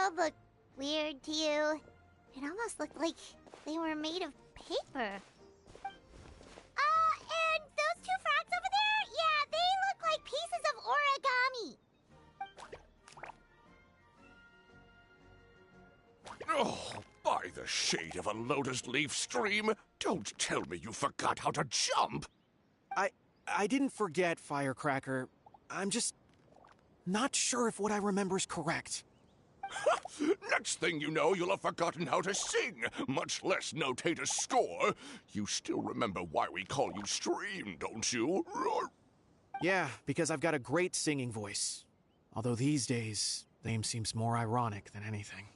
world look weird to you? It almost looked like they were made of paper. And those two frogs over there? Yeah, they look like pieces of origami. Oh, by the shade of a lotus leaf stream, don't tell me you forgot how to jump! I didn't forget, Firecracker. I'm just not sure if what I remember is correct. Next thing you know, you'll have forgotten how to sing, much less notate a score. You still remember why we call you Stream, don't you? Yeah, because I've got a great singing voice. Although these days, name seems more ironic than anything.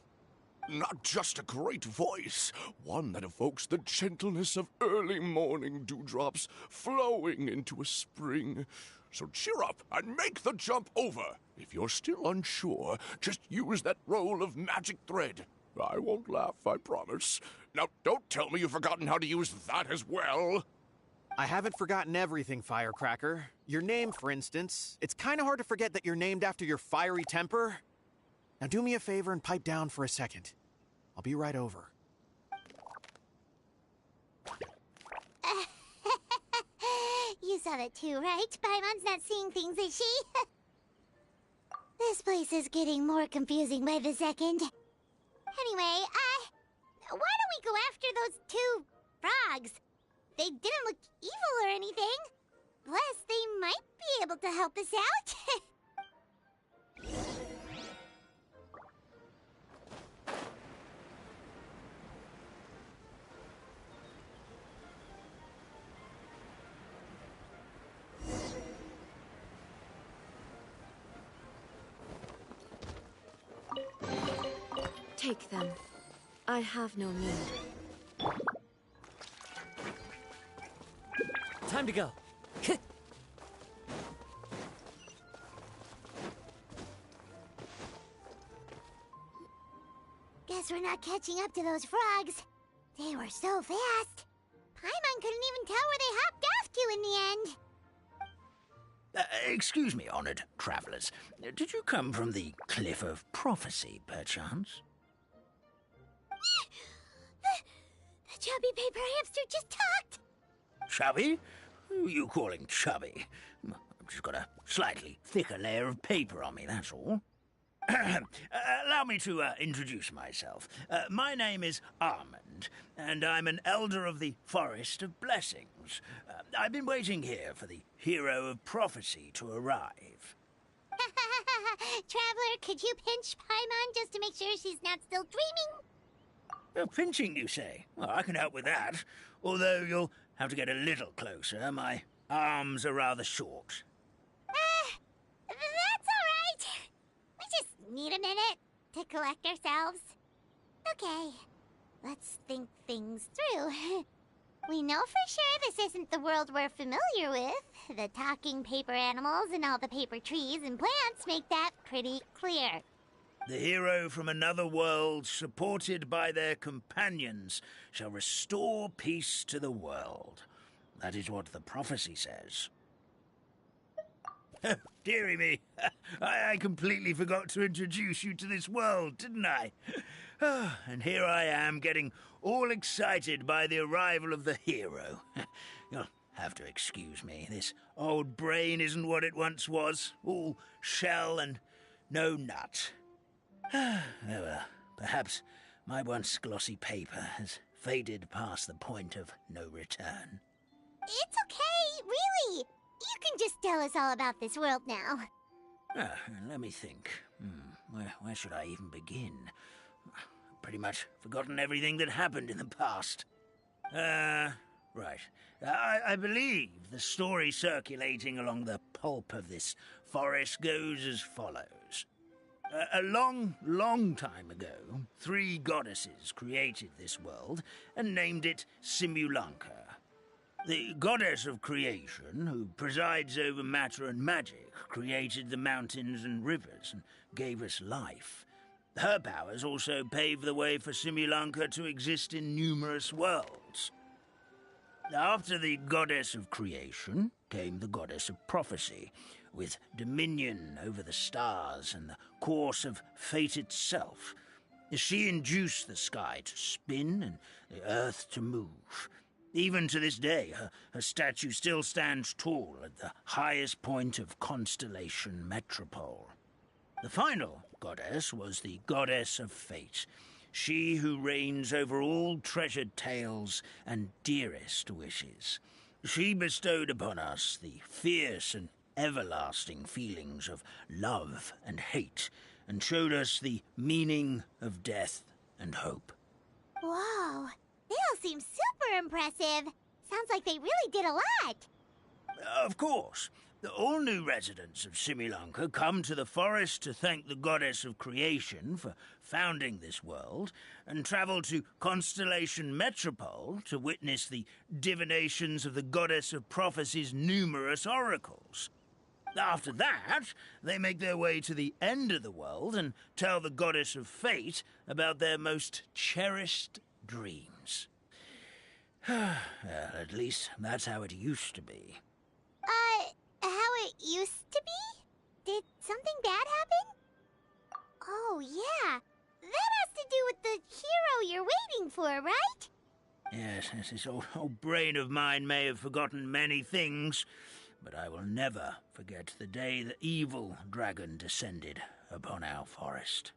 Not just a great voice, one that evokes the gentleness of early morning dewdrops flowing into a spring. So cheer up and make the jump over. If you're still unsure, just use that roll of magic thread. I won't laugh, I promise. Now, don't tell me you've forgotten how to use that as well. I haven't forgotten everything, Firecracker. Your name, for instance. It's kind of hard to forget that you're named after your fiery temper. Now do me a favor and pipe down for a second. I'll be right over. You saw that too, right? Paimon's not seeing things, is she? This place is getting more confusing by the second. Anyway, why don't we go after those two frogs? They didn't look evil or anything. Plus, they might be able to help us out. Take them. I have no need. Time to go. Guess we're not catching up to those frogs. They were so fast. Paimon couldn't even tell where they hopped off to in the end. Excuse me, honored travelers. Did you come from the Cliff of Prophecy, perchance? The chubby paper hamster just talked. Chubby? Who are you calling chubby? I've just got a slightly thicker layer of paper on me, that's all. Allow me to introduce myself. My name is Almond, and I'm an elder of the Forest of Blessings. I've been waiting here for the hero of prophecy to arrive. Traveler, could you pinch Paimon just to make sure she's not still dreaming? Pinching, you say? Well, I can help with that. Although you'll have to get a little closer. My arms are rather short. That's all right. We just need a minute to collect ourselves. Okay, let's think things through. We know for sure this isn't the world we're familiar with. The talking paper animals and all the paper trees and plants make that pretty clear. The hero from another world, supported by their companions, shall restore peace to the world. That is what the prophecy says. Dearie me, I completely forgot to introduce you to this world, didn't I? And here I am, getting all excited by the arrival of the hero. You'll have to excuse me. This old brain isn't what it once was, all shell and no nut. Oh well, perhaps my once glossy paper has faded past the point of no return. It's okay, really. You can just tell us all about this world now. Let me think. Where should I even begin? Pretty much forgotten everything that happened in the past. Right. I believe the story circulating along the pulp of this forest goes as follows. A long time ago, 3 goddesses created this world and named it Simulanka. The goddess of creation, who presides over matter and magic, created the mountains and rivers and gave us life. Her powers also paved the way for Simulanka to exist in numerous worlds. After the goddess of creation came the goddess of prophecy, with dominion over the stars and the course of fate itself. She induced the sky to spin and the earth to move. Even to this day, her statue still stands tall at the highest point of Constellation Metropole. The final goddess was the goddess of fate, she who reigns over all treasured tales and dearest wishes. She bestowed upon us the fierce and everlasting feelings of love and hate, and showed us the meaning of death and hope. Whoa, they all seem super impressive. Sounds like they really did a lot. Of course. All new residents of Simulunca come to the forest to thank the goddess of creation for founding this world, and travel to Constellation Metropole to witness the divinations of the goddess of prophecy's numerous oracles. After that, they make their way to the end of the world and tell the goddess of fate about their most cherished dreams. Well, at least that's how it used to be. How it used to be? Did something bad happen? Oh, yeah. That has to do with the hero you're waiting for, right? Yes, this old brain of mine may have forgotten many things, but I will never forget the day the evil dragon descended upon our forest.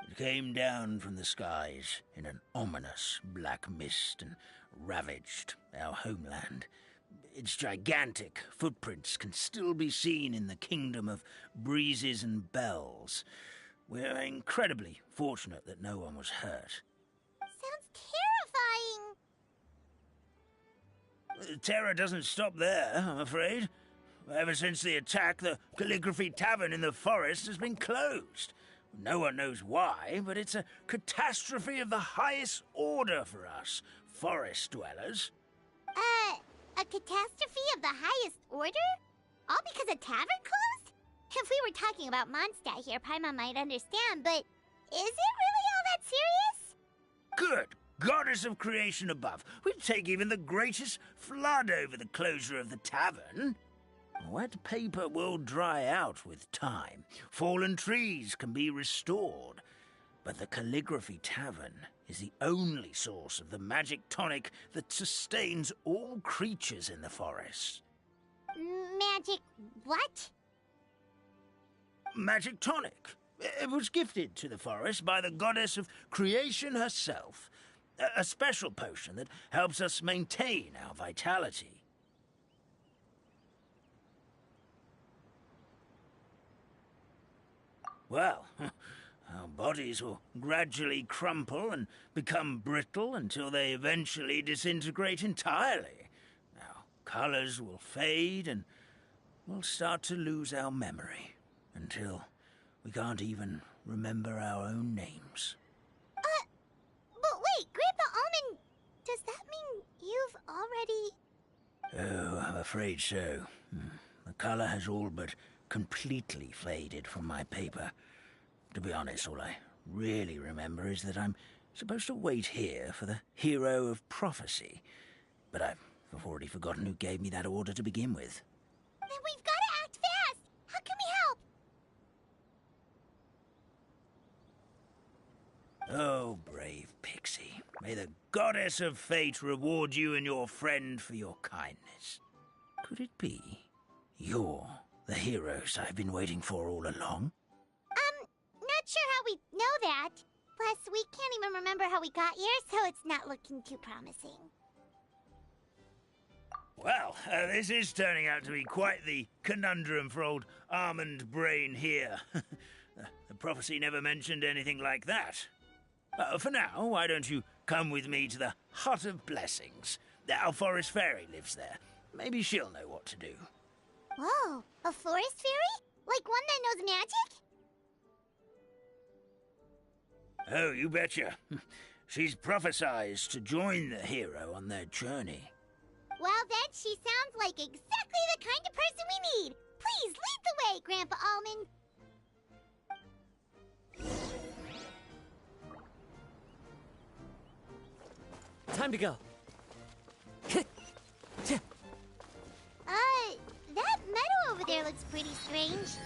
It came down from the skies in an ominous black mist and ravaged our homeland. Its gigantic footprints can still be seen in the kingdom of breezes and bells. We're incredibly fortunate that no one was hurt. Sounds terrifying. The terror doesn't stop there, I'm afraid. Ever since the attack, the Calligraphy Tavern in the forest has been closed. No one knows why, but it's a catastrophe of the highest order for us, forest dwellers. A catastrophe of the highest order? All because a tavern closed? If we were talking about Mondstadt here, Paimon might understand, but is it really all that serious? Good goddess of creation above. We'd take even the greatest flood over the closure of the tavern. Wet paper will dry out with time. Fallen trees can be restored. But the Calligraphy Tavern is the only source of the magic tonic that sustains all creatures in the forest. Magic what? Magic tonic. It was gifted to the forest by the goddess of creation herself. A special potion that helps us maintain our vitality. Well, our bodies will gradually crumple and become brittle until they eventually disintegrate entirely. Our colors will fade and we'll start to lose our memory until we can't even remember our own names. But wait, Grandpa Almond, does that mean you've already... Oh, I'm afraid so. The color has all but completely faded from my paper. To be honest, all I really remember is that I'm supposed to wait here for the hero of prophecy. But I've already forgotten who gave me that order to begin with. Then we've got to act fast! How can we help? Oh, brave Pixie. May the goddess of fate reward you and your friend for your kindness. Could it be you're the heroes I've been waiting for all along? Not sure how we know that. Plus, we can't even remember how we got here, so it's not looking too promising. Well, this is turning out to be quite the conundrum for old Almond Brain here. The prophecy never mentioned anything like that. For now, why don't you come with me to the Hut of Blessings? Our forest fairy lives there. Maybe she'll know what to do. Whoa, a forest fairy? Like one that knows magic? Oh, you betcha. She's prophesized to join the hero on their journey. Well, then she sounds like exactly the kind of person we need. Please lead the way, Grandpa Almond. Time to go. That meadow over there looks pretty strange.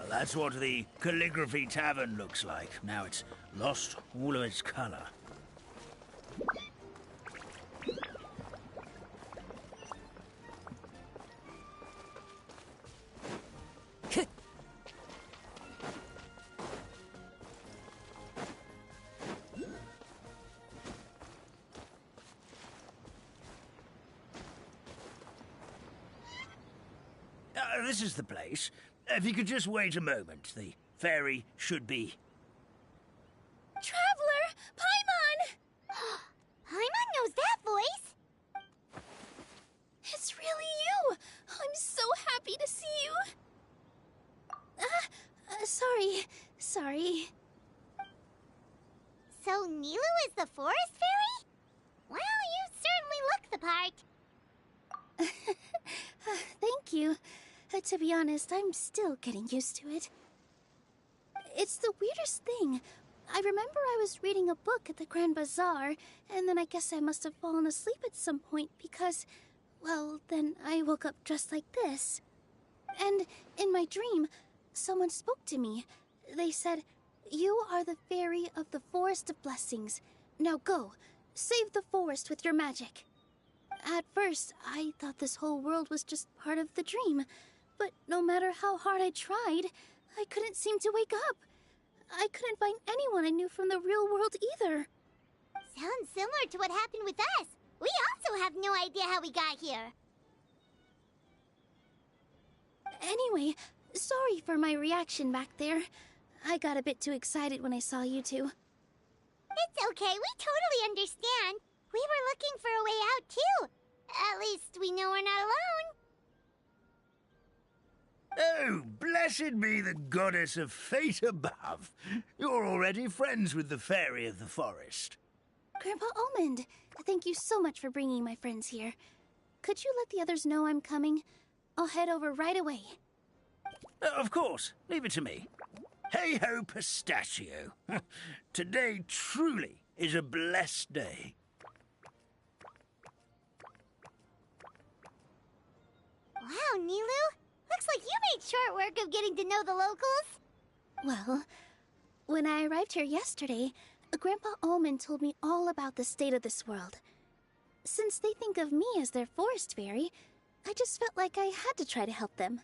That's what the Calligraphy Tavern looks like. Now it's lost all of its color. This is the place. If you could just wait a moment, the fairy should be... Traveler! Paimon! Paimon knows that voice! It's really you! I'm so happy to see you! Sorry. So Nilu is the forest fairy? Well, you certainly look the part. Thank you. To be honest, I'm still getting used to it. It's the weirdest thing. I remember I was reading a book at the Grand Bazaar, and then I guess I must have fallen asleep at some point because, well, then I woke up just like this. And in my dream, someone spoke to me. They said, "You are the fairy of the Forest of Blessings. Now go, save the forest with your magic." At first, I thought this whole world was just part of the dream. But no matter how hard I tried, I couldn't seem to wake up. I couldn't find anyone I knew from the real world either. Sounds similar to what happened with us. We also have no idea how we got here. Anyway, sorry for my reaction back there. I got a bit too excited when I saw you two. It's okay, we totally understand. We were looking for a way out too. At least we know we're not alone. Oh, blessed be the goddess of fate above. You're already friends with the fairy of the forest. Grandpa Almond, thank you so much for bringing my friends here. Could you let the others know I'm coming? I'll head over right away. Of course. Leave it to me. Hey-ho, pistachio. Today truly is a blessed day. Wow, Nilu. Looks like you made short work of getting to know the locals. Well, when I arrived here yesterday, Grandpa Almond told me all about the state of this world. Since they think of me as their forest fairy, I just felt like I had to try to help them.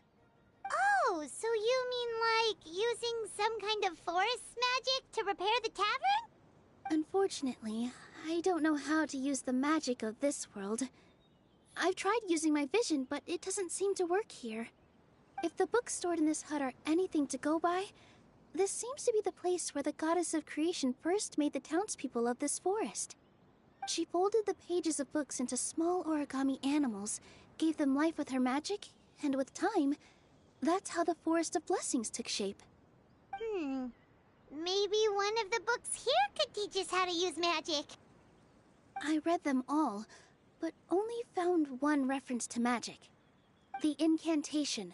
Oh, so you mean like using some kind of forest magic to repair the tavern? Unfortunately, I don't know how to use the magic of this world. I've tried using my vision, but it doesn't seem to work here. If the books stored in this hut are anything to go by, this seems to be the place where the goddess of creation first made the townspeople of this forest. She folded the pages of books into small origami animals, gave them life with her magic, and with time, that's how the Forest of Blessings took shape. Maybe one of the books here could teach us how to use magic. I read them all, but only found one reference to magic. The incantation,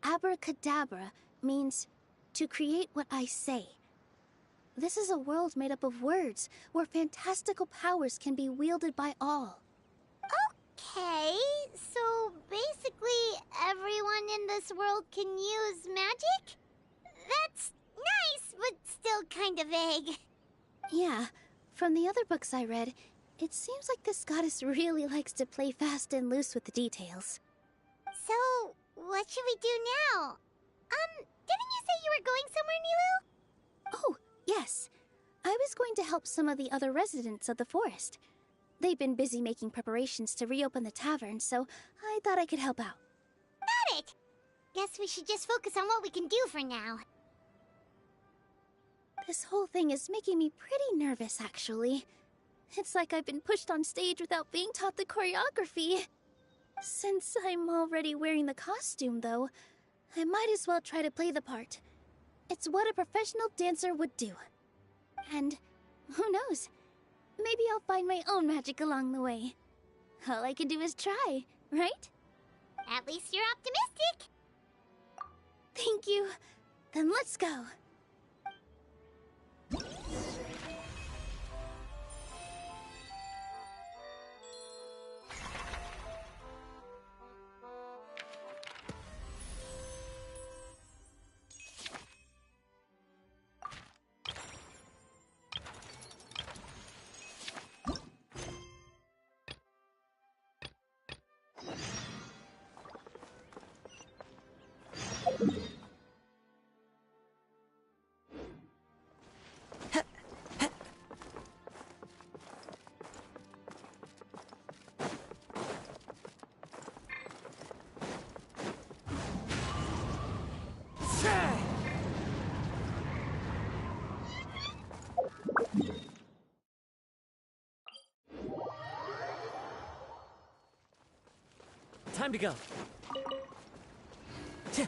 abracadabra, means to create what I say. This is a world made up of words, where fantastical powers can be wielded by all. Okay, so basically everyone in this world can use magic? That's nice, but still kind of vague. Yeah, from the other books I read, it seems like this goddess really likes to play fast and loose with the details. So, what should we do now? Didn't you say you were going somewhere, Nilu? Oh, yes. I was going to help some of the other residents of the forest. They've been busy making preparations to reopen the tavern, so I thought I could help out. Got it! Guess we should just focus on what we can do for now. This whole thing is making me pretty nervous, actually. It's like I've been pushed on stage without being taught the choreography. Since I'm already wearing the costume, though, I might as well try to play the part. It's what a professional dancer would do. And who knows? Maybe I'll find my own magic along the way. All I can do is try, right? At least you're optimistic. Thank you. Then let's go. Time to go. Tch.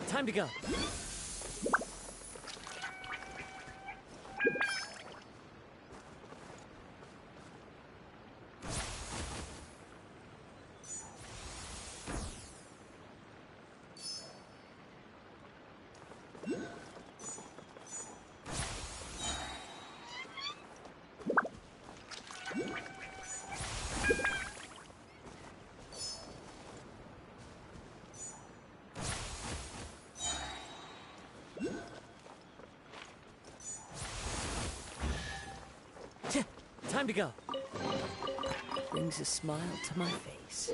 Time to go. Time to go. Brings a smile to my face.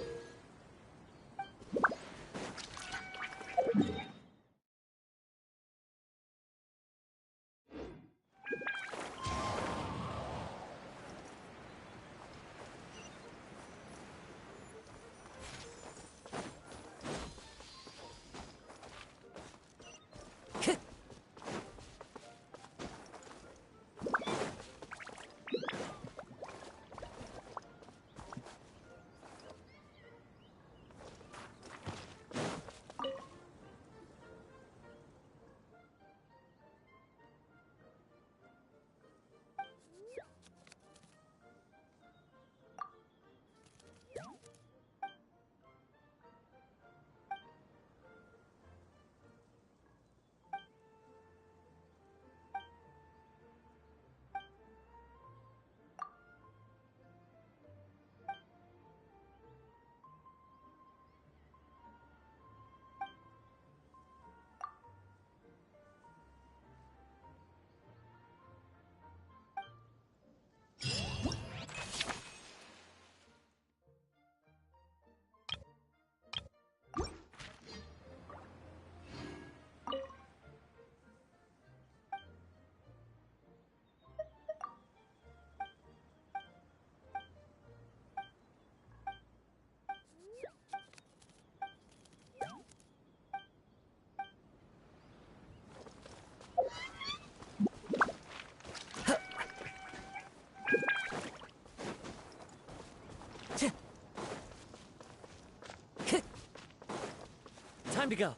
Time to go.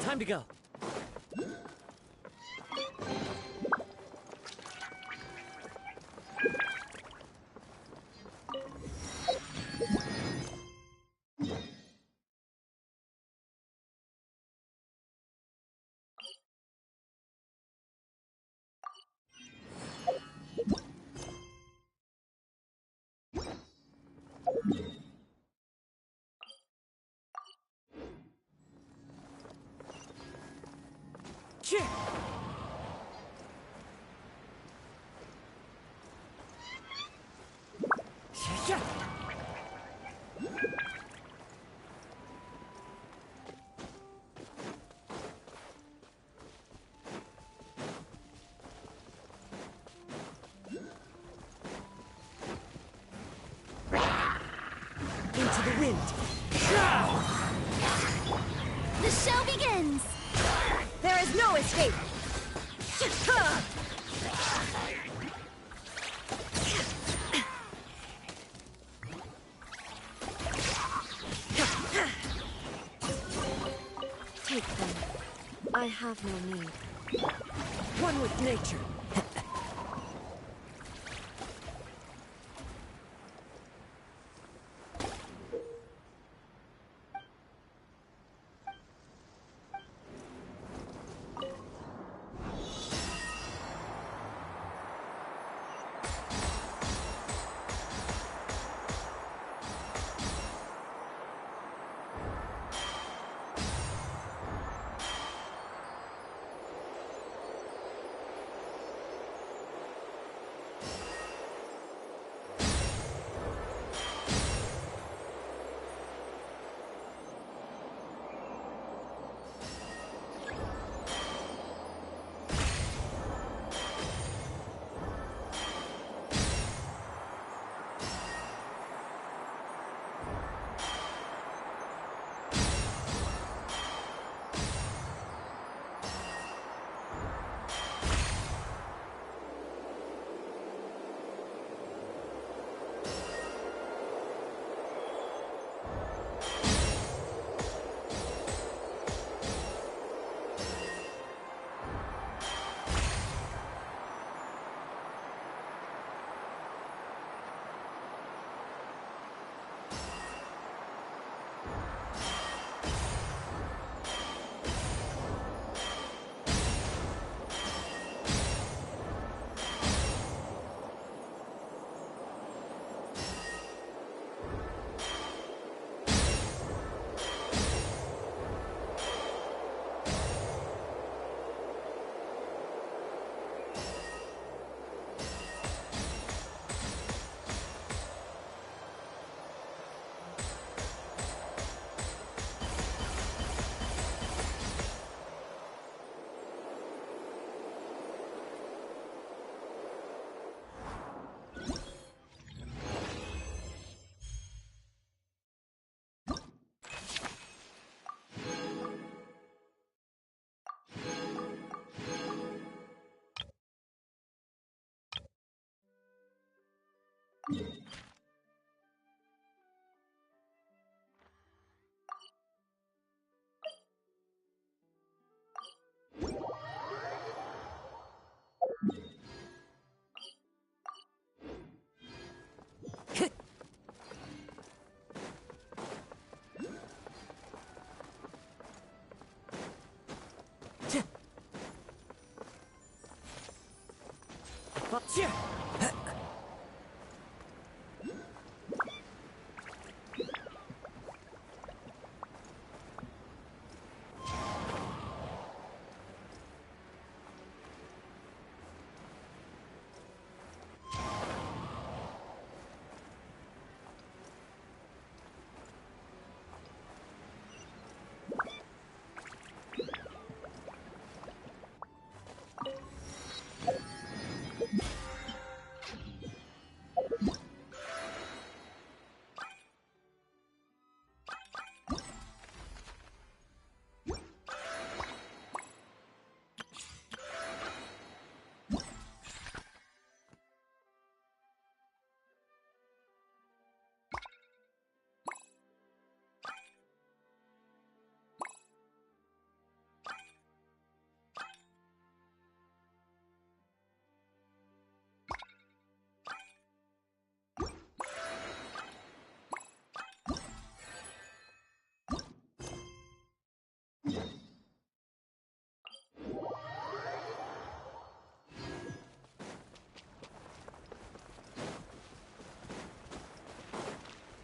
Time to go. Into the wind. The show begins! There is no escape! Take them. I have no need. One with nature.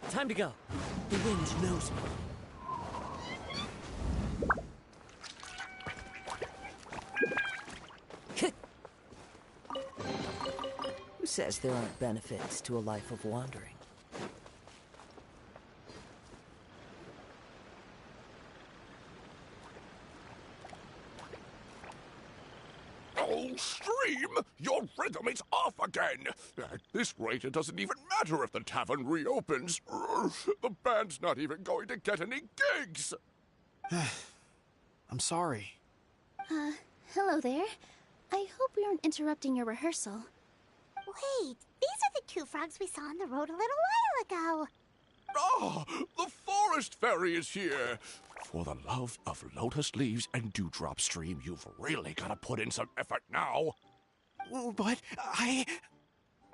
Time to go. The wind knows me. Who says there aren't benefits to a life of wandering? Oh, Stream! Your rhythm is off again! At this rate, it doesn't even matter if the tavern reopens. The band's not even going to get any gigs! I'm sorry. Hello there. I hope we aren't interrupting your rehearsal. Wait, these are the two frogs we saw on the road a little while ago. Ah, the forest fairy is here! For the love of lotus leaves and dewdrop, Stream, you've really got to put in some effort now. But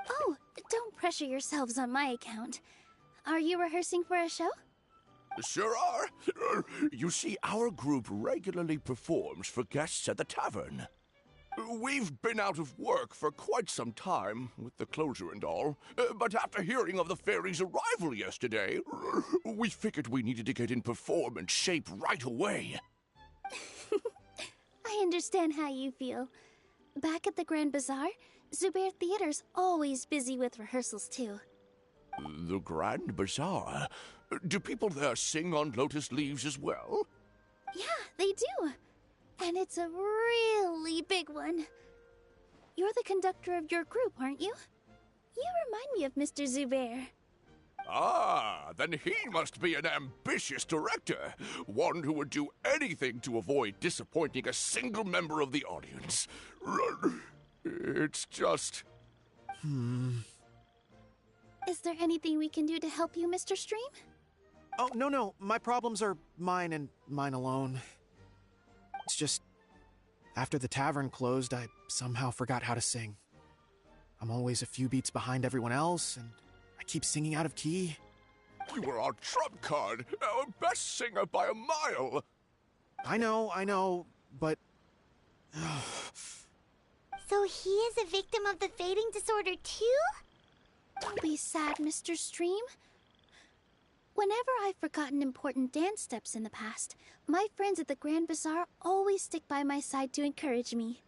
Oh, don't pressure yourselves on my account. Are you rehearsing for a show? Sure are. You see, our group regularly performs for guests at the tavern. We've been out of work for quite some time, with the closure and all, but after hearing of the fairy's arrival yesterday, we figured we needed to get in performance shape right away. I understand how you feel. Back at the Grand Bazaar, Zubair Theater's always busy with rehearsals too. The Grand Bazaar? Do people there sing on lotus leaves as well? Yeah, they do. And it's a really big one. You're the conductor of your group, aren't you? You remind me of Mr. Zubair. Ah, then he must be an ambitious director. One who would do anything to avoid disappointing a single member of the audience. It's just... Is there anything we can do to help you, Mr. Stream? oh, no. My problems are mine and mine alone. It's just, after the tavern closed, I somehow forgot how to sing. I'm always a few beats behind everyone else, and I keep singing out of key. You were our trump card, our best singer by a mile. I know, but... So he is a victim of the fading disorder too? Don't be sad, Mr. Stream. Whenever I've forgotten important dance steps in the past, my friends at the Grand Bazaar always stick by my side to encourage me.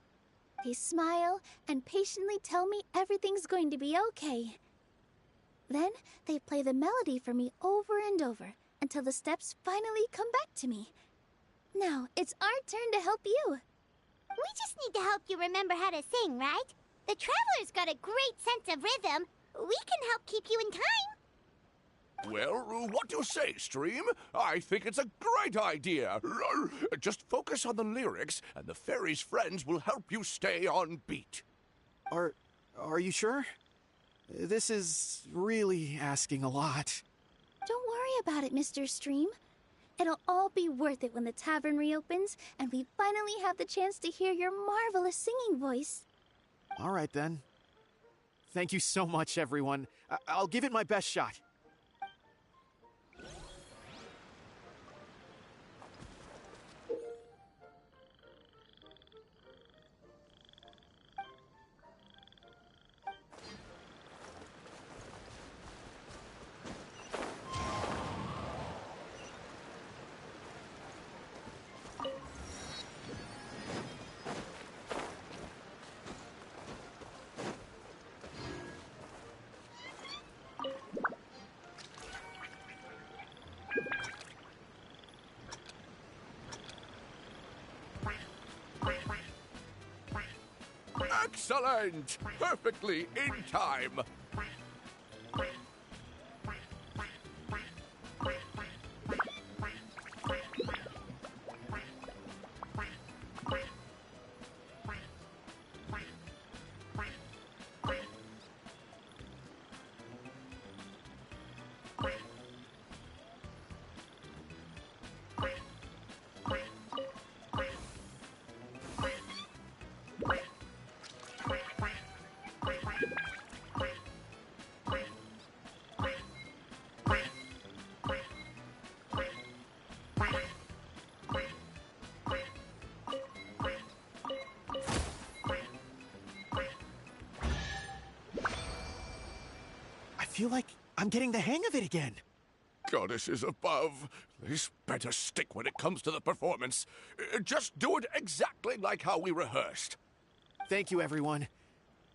They smile and patiently tell me everything's going to be okay. Then they play the melody for me over and over until the steps finally come back to me. Now it's our turn to help you. We just need to help you remember how to sing, right? The Traveler's got a great sense of rhythm. We can help keep you in time. Well, what do you say, Stream? I think it's a great idea. Just focus on the lyrics, and the fairy's friends will help you stay on beat. Are you sure? This is really asking a lot. Don't worry about it, Mr. Stream. It'll all be worth it when the tavern reopens and we finally have the chance to hear your marvelous singing voice. All right, then. Thank you so much, everyone. I'll give it my best shot. Excellent! Perfectly in time. I feel like I'm getting the hang of it again. Goddesses above, this better stick when it comes to the performance. Just do it exactly like how we rehearsed. Thank you, everyone.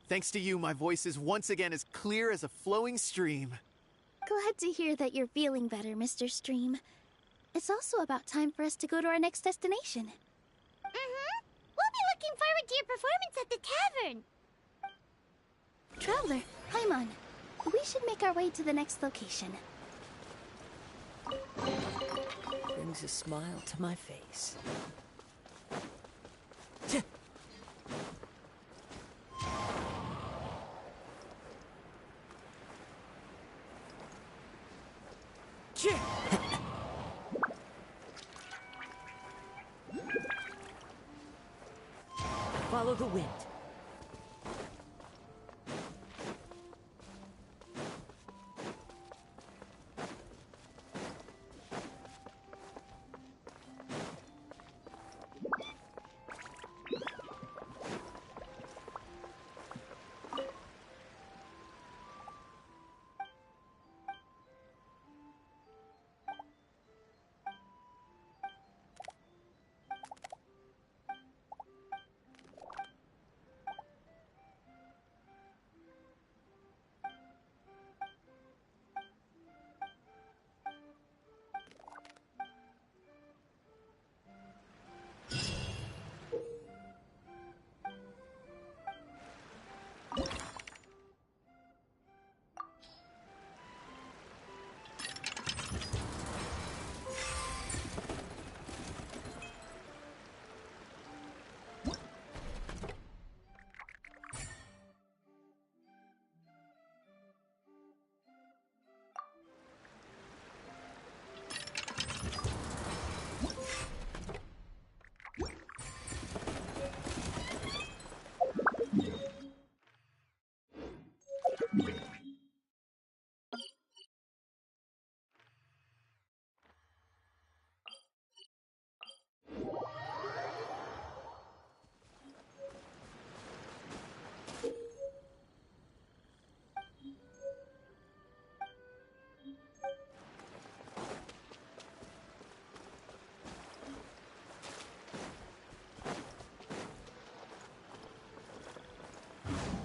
Thanks to you, my voice is once again as clear as a flowing stream. Glad to hear that you're feeling better, Mr. Stream. It's also about time for us to go to our next destination. Mm-hmm. We'll be looking forward to your performance at the tavern. Traveler, Paimon, we should make our way to the next location. Brings a smile to my face. Follow the wind.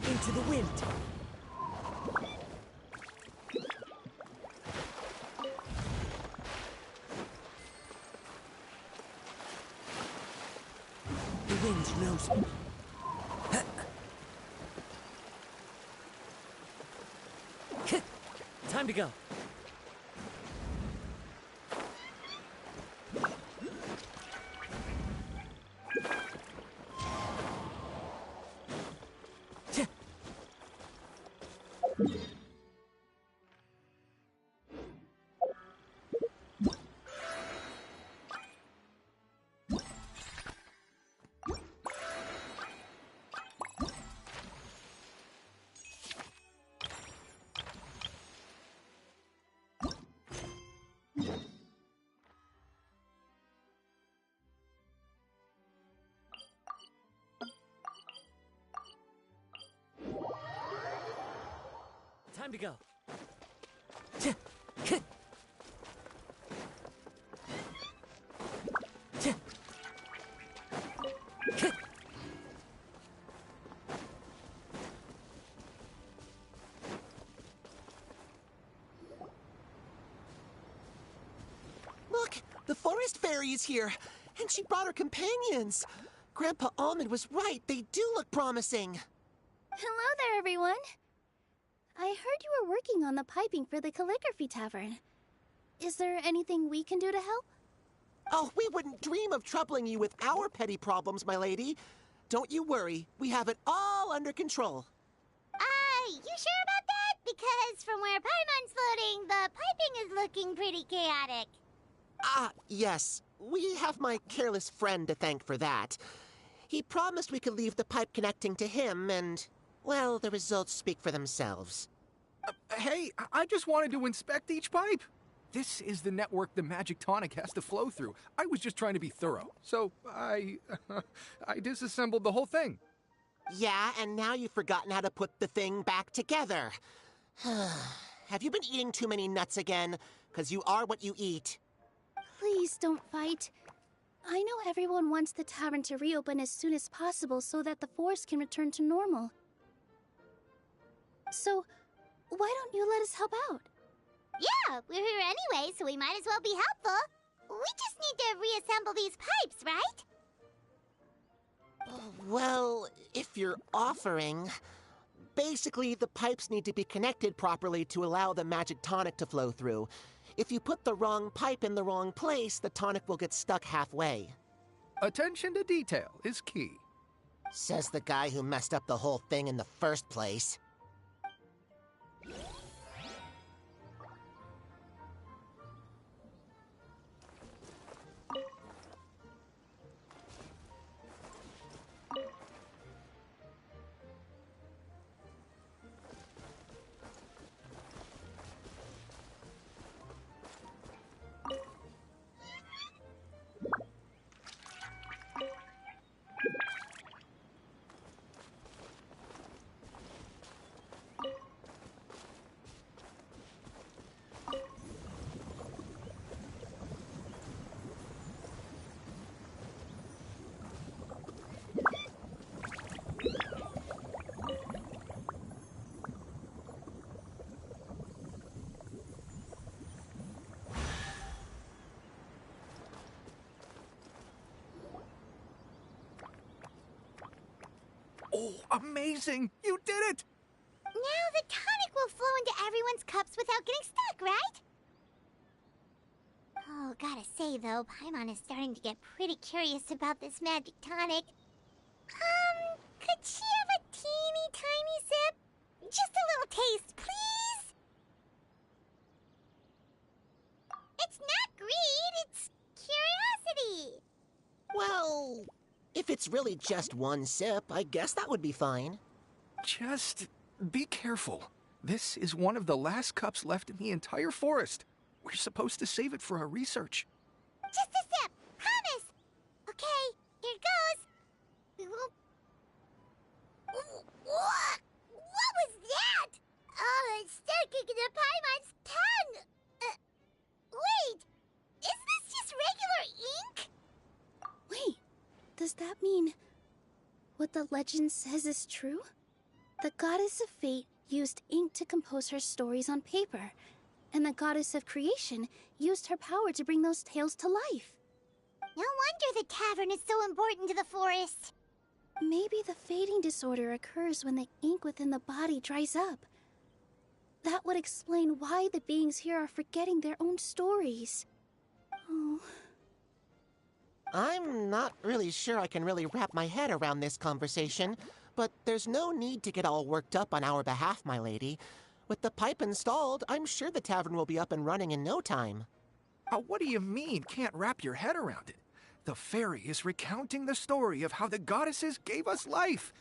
Into the wind. The wind knows me. Time to go. Time to go. Look, the forest fairy is here, and she brought her companions. Grandpa Almond was right. They do look promising. Hello there, everyone. I heard you were working on the piping for the calligraphy tavern. Is there anything we can do to help? Oh, we wouldn't dream of troubling you with our petty problems, my lady. Don't you worry. We have it all under control. You sure about that? Because from where Paimon's floating, the piping is looking pretty chaotic. Ah, yes. We have my careless friend to thank for that. He promised we could leave the pipe connecting to him, and, well, the results speak for themselves. Hey, I just wanted to inspect each pipe. This is the network the magic tonic has to flow through. I was just trying to be thorough, so I disassembled the whole thing. Yeah, and now you've forgotten how to put the thing back together. Have you been eating too many nuts again? 'Cause you are what you eat. Please don't fight. I know everyone wants the tavern to reopen as soon as possible so that the forest can return to normal. So, why don't you let us help out? Yeah, we're here anyway, so we might as well be helpful. We just need to reassemble these pipes, right? Well, if you're offering... Basically, the pipes need to be connected properly to allow the magic tonic to flow through. If you put the wrong pipe in the wrong place, the tonic will get stuck halfway. Attention to detail is key. Says the guy who messed up the whole thing in the first place. Oh, amazing! You did it! Now the tonic will flow into everyone's cups without getting stuck, right? Oh, gotta say though, Paimon is starting to get pretty curious about this magic tonic. Could she have a teeny tiny sip? Just a little taste, please? It's not greed, it's curiosity. Well, if it's really just one sip, I guess that would be fine. Just be careful. This is one of the last cups left in the entire forest. We're supposed to save it for our research. Just a sip, promise. Okay, here goes. We won't... What? What was that? Oh, it's sticking to Paimon's tongue. Wait, is this just regular ink? Wait, does that mean what the legend says is true? The goddess of fate used ink to compose her stories on paper, and the goddess of creation used her power to bring those tales to life. No wonder the tavern is so important to the forest. Maybe the fading disorder occurs when the ink within the body dries up. That would explain why the beings here are forgetting their own stories. Oh. I'm not really sure I can really wrap my head around this conversation, but there's no need to get all worked up on our behalf, my lady. With the pipe installed, I'm sure the tavern will be up and running in no time. What do you mean, can't wrap your head around it? The fairy is recounting the story of how the goddesses gave us life.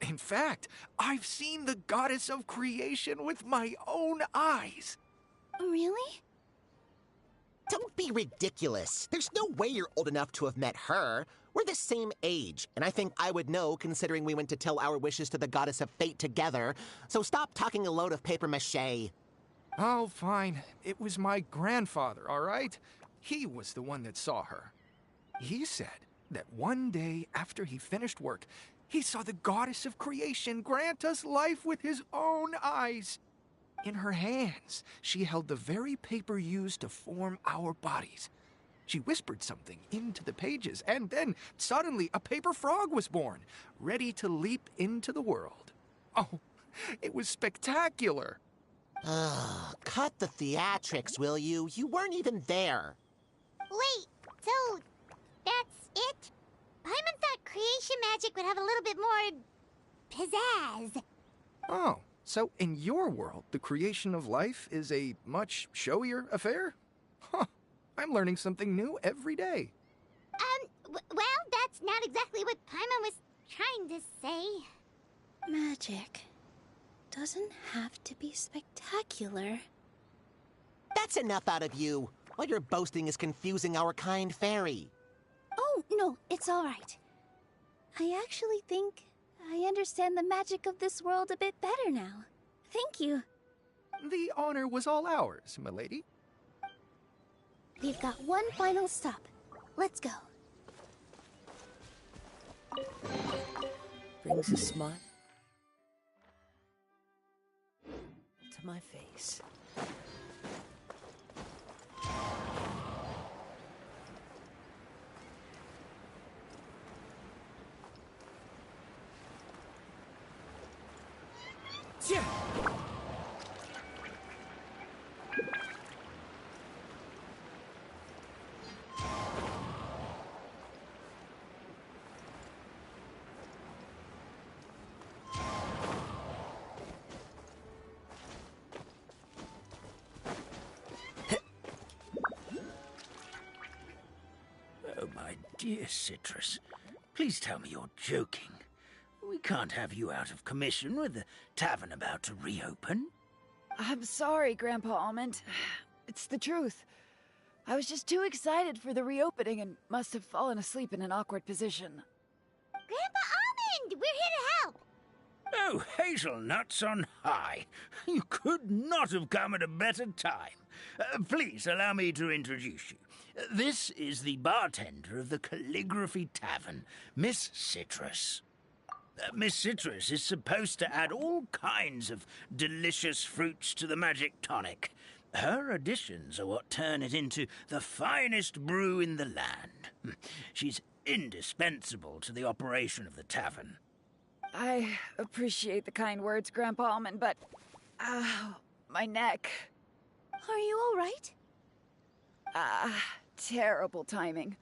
In fact, I've seen the goddess of creation with my own eyes. Really? Don't be ridiculous. There's no way you're old enough to have met her. We're the same age, and I think I would know considering we went to tell our wishes to the goddess of fate together. So stop talking a load of papier-mâché. Oh, fine. It was my grandfather, all right? He was the one that saw her. He said that one day after he finished work, he saw the goddess of creation grant us life with his own eyes. In her hands, she held the very paper used to form our bodies. She whispered something into the pages, and then suddenly a paper frog was born, ready to leap into the world. Oh, it was spectacular. Cut the theatrics, will you? You weren't even there. Wait, so that's it? Paimon thought creation magic would have a little bit more pizzazz. Oh, so in your world, the creation of life is a much showier affair? Huh, I'm learning something new every day. Well, that's not exactly what Paimon was trying to say. Magic doesn't have to be spectacular. That's enough out of you. All your boasting is confusing our kind fairy. Oh, no, it's all right. I actually think I understand the magic of this world a bit better now. Thank you. The honor was all ours, milady. We've got one final stop. Let's go. Brings a smile to my face. Oh, my dear Citrus, please tell me you're joking. We can't have you out of commission with the tavern about to reopen. I'm sorry, Grandpa Almond. It's the truth. I was just too excited for the reopening and must have fallen asleep in an awkward position. Grandpa Almond, we're here to help. Oh, hazelnuts on high. You could not have come at a better time. Please allow me to introduce you. This is the bartender of the Calligraphy Tavern, Miss Citrus. Miss Citrus is supposed to add all kinds of delicious fruits to the magic tonic. Her additions are what turn it into the finest brew in the land. She's indispensable to the operation of the tavern. I appreciate the kind words, Grandpa Almond, but... my neck. Are you all right? Terrible timing.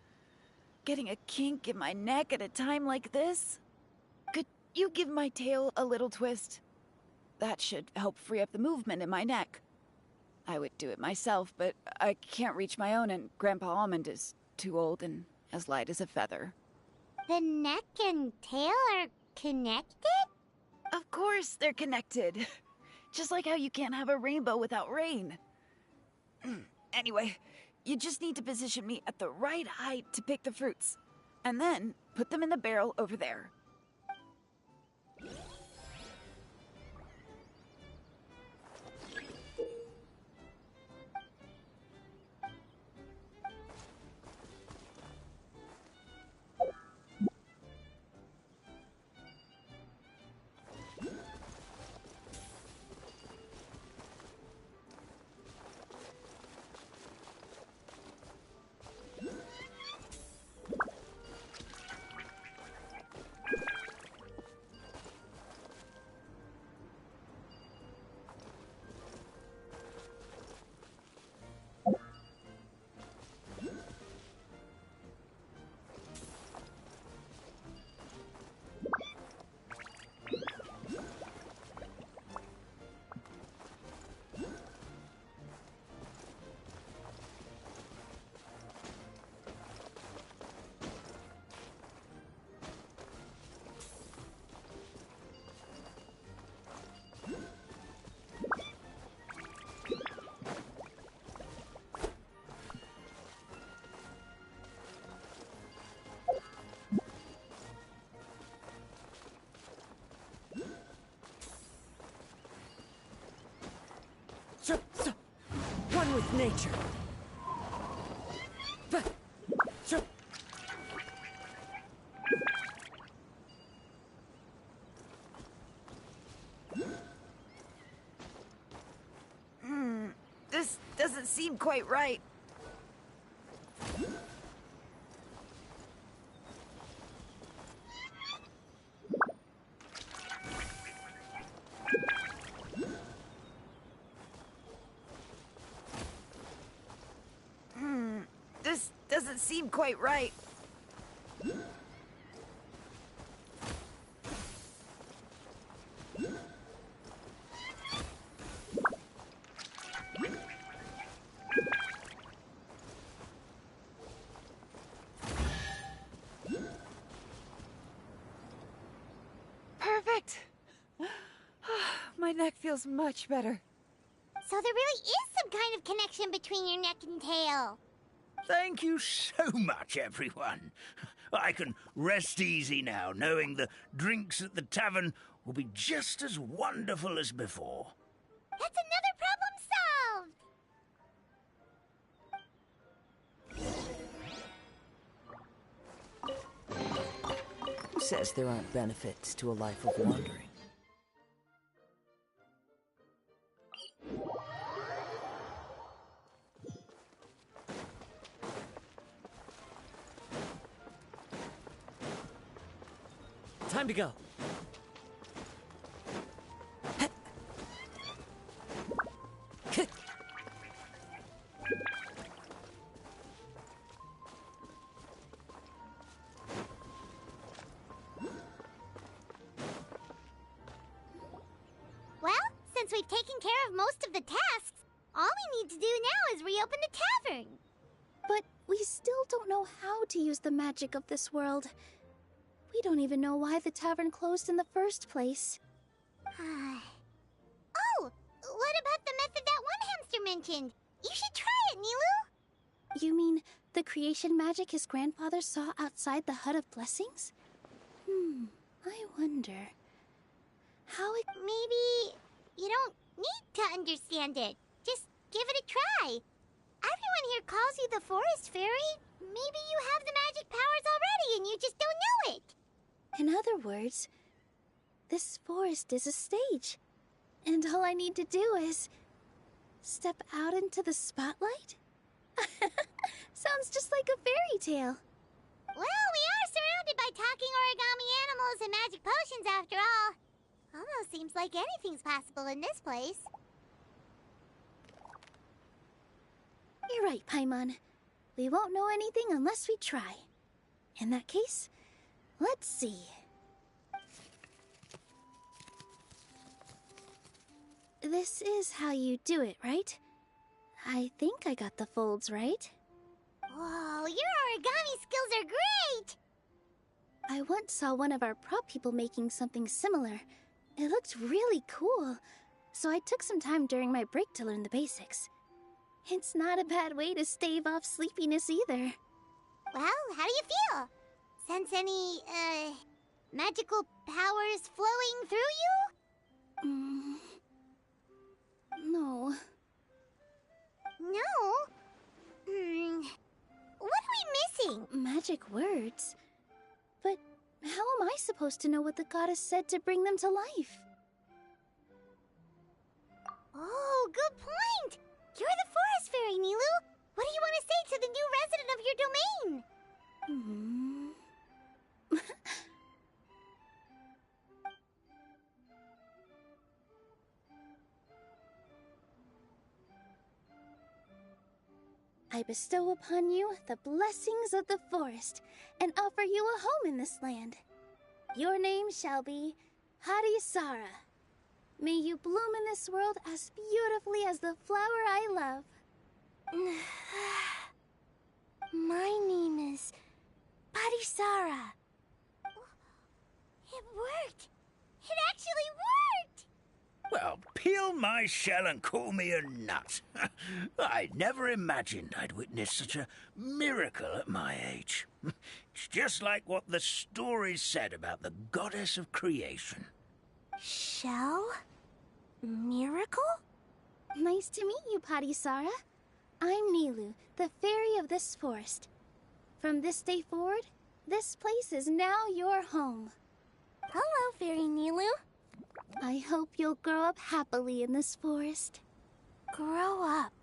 Getting a kink in my neck at a time like this? Could you give my tail a little twist? That should help free up the movement in my neck. I would do it myself, but I can't reach my own, and Grandpa Almond is too old and as light as a feather. The neck and tail are connected? Of course they're connected. Just like how you can't have a rainbow without rain. Anyway, you just need to position me at the right height to pick the fruits. And then put them in the barrel over there. nature. This doesn't seem quite right. This doesn't seem quite right. Perfect. My neck feels much better. So there really is some kind of connection between your neck and tail. Thank you so much, everyone. I can rest easy now, knowing the drinks at the tavern will be just as wonderful as before. That's another problem solved! Who says there aren't benefits to a life of wandering? Time to go. Well, since we've taken care of most of the tasks, all we need to do now is reopen the tavern. But we still don't know how to use the magic of this world. We don't even know why the tavern closed in the first place. Oh, what about the method that one hamster mentioned? You should try it, Nilu. You mean the creation magic his grandfather saw outside the Hut of Blessings? I wonder how it... Maybe you don't need to understand it. Just give it a try. Everyone here calls you the Forest Fairy. Maybe you have the magic powers already and you just don't know it. In other words, this forest is a stage. And all I need to do is... step out into the spotlight? Sounds just like a fairy tale. Well, we are surrounded by talking origami animals and magic potions after all. Almost seems like anything's possible in this place. You're right, Paimon. We won't know anything unless we try. In that case, let's see. This is how you do it, right? I think I got the folds right. Whoa, your origami skills are great! I once saw one of our prop people making something similar. It looked really cool, so I took some time during my break to learn the basics. It's not a bad way to stave off sleepiness either. Well, how do you feel? Sense any, magical powers flowing through you? No. No? What are we missing? Magic words? But how am I supposed to know what the goddess said to bring them to life? Oh, good point! You're the Forest Fairy, Nilu! What do you want to say to the new resident of your domain? I bestow upon you the blessings of the forest and offer you a home in this land. Your name shall be Hadisara. May you bloom in this world as beautifully as the flower I love. My name is Hadisara. It worked! It actually worked! Well, peel my shell and call me a nut. I never imagined I'd witness such a miracle at my age. It's just like what the stories said about the goddess of creation. Shell? Miracle? Nice to meet you, Hadisara. I'm Nilu, the fairy of this forest. From this day forward, this place is now your home. Hello, Fairy Nilu. I hope you'll grow up happily in this forest. Grow up.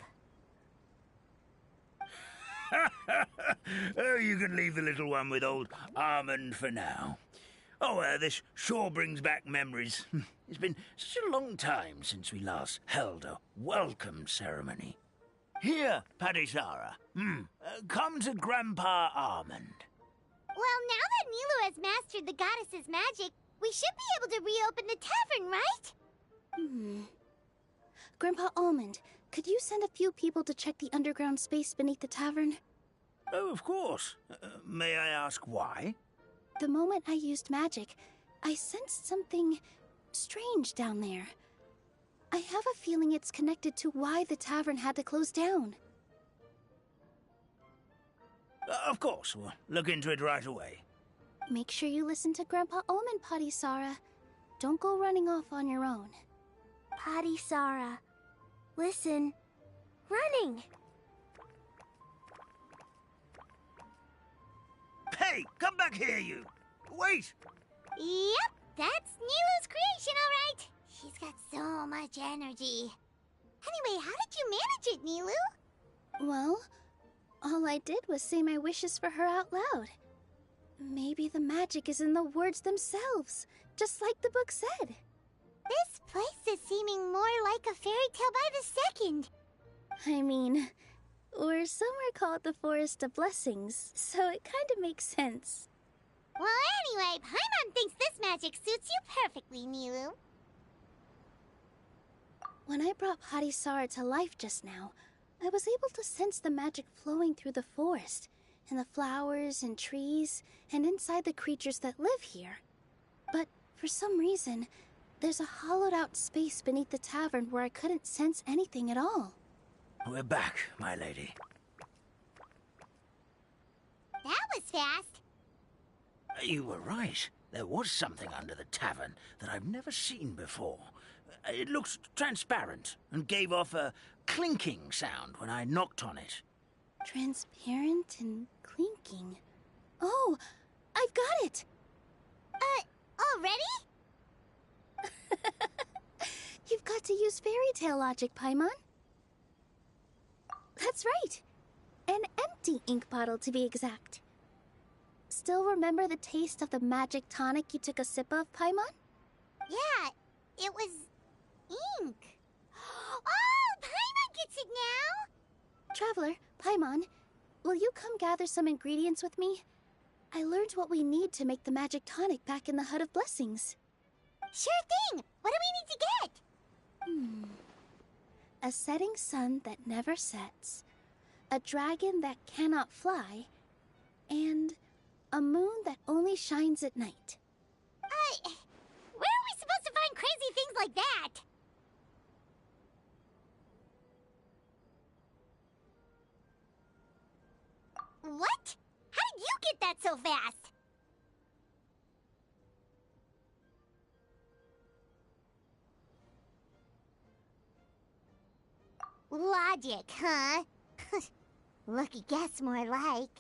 Oh, you can leave the little one with old Almond for now. Oh, this sure brings back memories. It's been such a long time since we last held a welcome ceremony. Here, Padisara. Come to Grandpa Almond. Well, now that Nilu has mastered the goddess's magic, we should be able to reopen the tavern, right? Grandpa Almond, could you send a few people to check the underground space beneath the tavern? Oh, of course. May I ask why? The moment I used magic, I sensed something strange down there. I have a feeling it's connected to why the tavern had to close down. Of course. We'll look into it right away. Make sure you listen to Grandpa Almond, Padisara. Don't go running off on your own. Padisara. Listen. Running. Hey, come back here, you! Wait! Yep, that's Nilu's creation, all right. She's got so much energy. Anyway, how did you manage it, Nilu? Well, all I did was say my wishes for her out loud. Maybe the magic is in the words themselves, just like the book said. This place is seeming more like a fairy tale by the second. I mean, or somewhere called the Forest of Blessings, so it kind of makes sense. Well, anyway, Paimon thinks this magic suits you perfectly, Nilu. When I brought Padisara to life just now, I was able to sense the magic flowing through the forest, and the flowers and trees, and inside the creatures that live here. But for some reason, there's a hollowed-out space beneath the tavern where I couldn't sense anything at all. We're back, my lady. That was fast. You were right. There was something under the tavern that I've never seen before. It looked transparent and gave off a clinking sound when I knocked on it. Transparent and clinking. Oh, I've got it! Already? You've got to use fairy tale logic, Paimon. That's right. An empty ink bottle, to be exact. Still remember the taste of the magic tonic you took a sip of, Paimon? Yeah, it was ink. Oh, Paimon gets it now! Traveler, Paimon, will you come gather some ingredients with me? I learned what we need to make the magic tonic back in the Hut of Blessings. Sure thing! What do we need to get? A setting sun that never sets, a dragon that cannot fly, and a moon that only shines at night. Where are we supposed to find crazy things like that? What? How did you get that so fast? Logic, huh? Lucky guess, more like.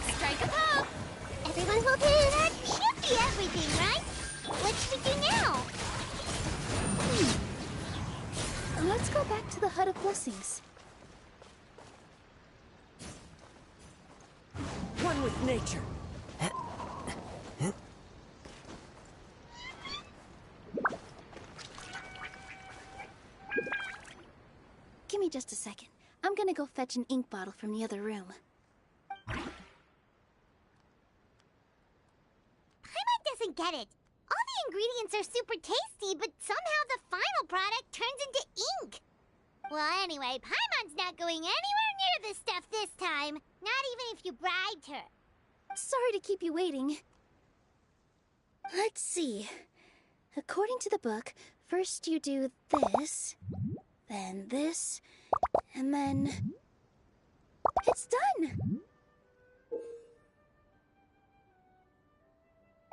Strike a pop! Everyone will do that. Should be everything, right? What should we do now? Let's go back to the Hut of Blessings. one with nature. Give me just a second. I'm gonna go fetch an ink bottle from the other room. Paimon doesn't get it. All the ingredients are super tasty, but somehow the final product turns into ink. Well, anyway, Paimon's not going anywhere near this stuff this time. Not even if you bribed her. Sorry to keep you waiting. Let's see. According to the book, first you do this, then this, and then... It's done!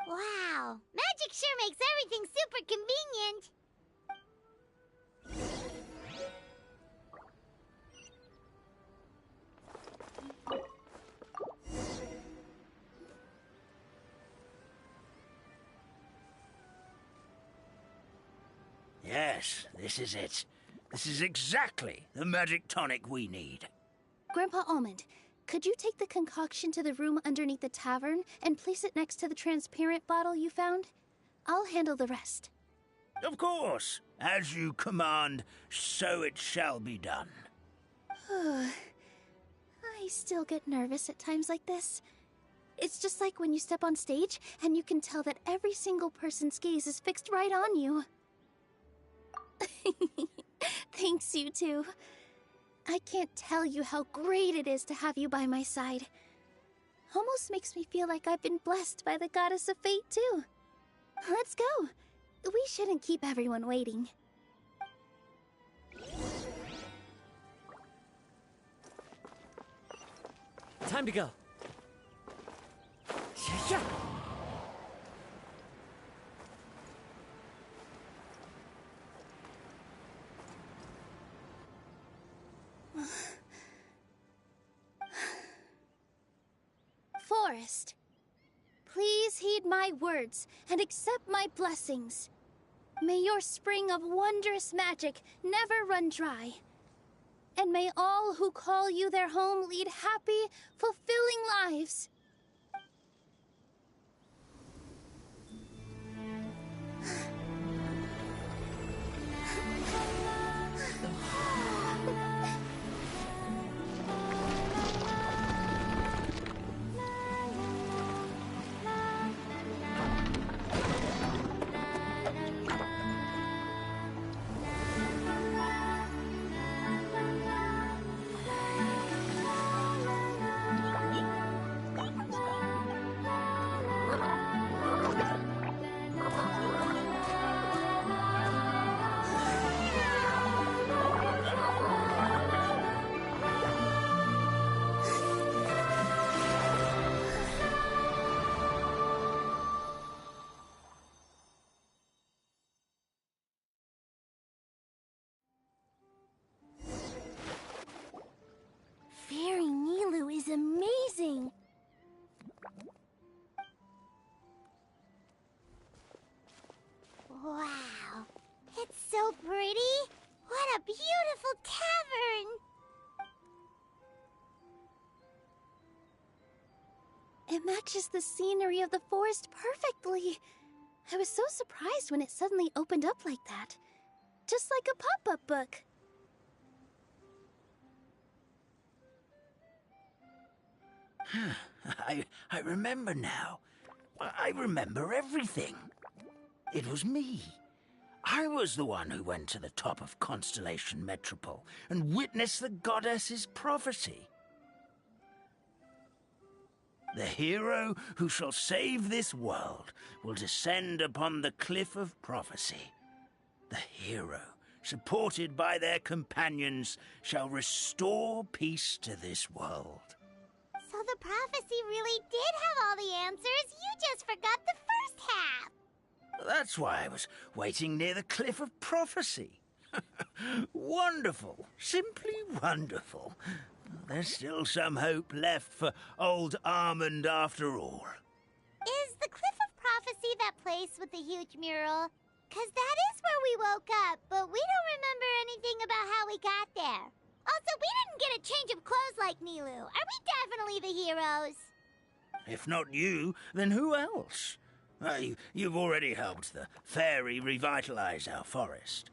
Wow, magic sure makes everything super convenient. Yes, this is it. This is exactly the magic tonic we need. Grandpa Almond, could you take the concoction to the room underneath the tavern and place it next to the transparent bottle you found? I'll handle the rest. Of course. As you command, so it shall be done. I still get nervous at times like this. It's just like when you step on stage and you can tell that every single person's gaze is fixed right on you. Thanks, you two. I can't tell you how great it is to have you by my side. Almost makes me feel like I've been blessed by the goddess of fate, too. Let's go. We shouldn't keep everyone waiting. Time to go. Yeah. Forest, please heed my words and accept my blessings. May your spring of wondrous magic never run dry. And may all who call you their home lead happy, fulfilling lives. Fairy Nilu is amazing! Wow, it's so pretty. What a beautiful tavern. It matches the scenery of the forest perfectly. I was so surprised when it suddenly opened up like that. Just like a pop-up book. I remember now. I remember everything. It was me. I was the one who went to the top of Constellation Metropole and witnessed the goddess's prophecy. The hero who shall save this world will descend upon the cliff of prophecy. The hero, supported by their companions, shall restore peace to this world. So the prophecy really did have all the answers. You just forgot the first half. That's why I was waiting near the cliff of prophecy. Wonderful. Simply wonderful. There's still some hope left for old Armand after all. Is the Cliff of Prophecy that place with the huge mural? 'Cause that is where we woke up, but we don't remember anything about how we got there. Also, we didn't get a change of clothes like Nilu. Are we definitely the heroes? If not you, then who else? You've already helped the fairy revitalize our forest.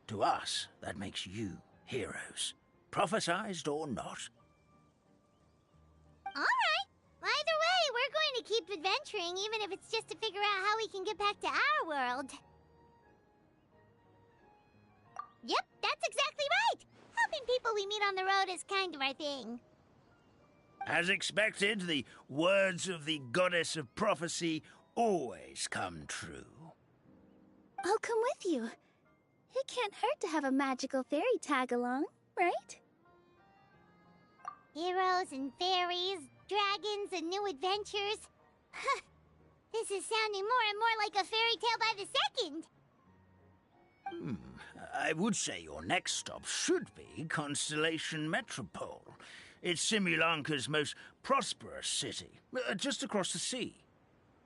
To us, that makes you heroes, prophesized or not. All right. Either way, we're going to keep adventuring, even if it's just to figure out how we can get back to our world. Yep, that's exactly right. Helping people we meet on the road is kind of our thing. As expected, the words of the goddess of prophecy always come true. I'll come with you. It can't hurt to have a magical fairy tag along, right? Heroes and fairies, dragons and new adventures. This is sounding more and more like a fairy tale by the second. I would say your next stop should be Constellation Metropole. It's Simulanka's most prosperous city, just across the sea.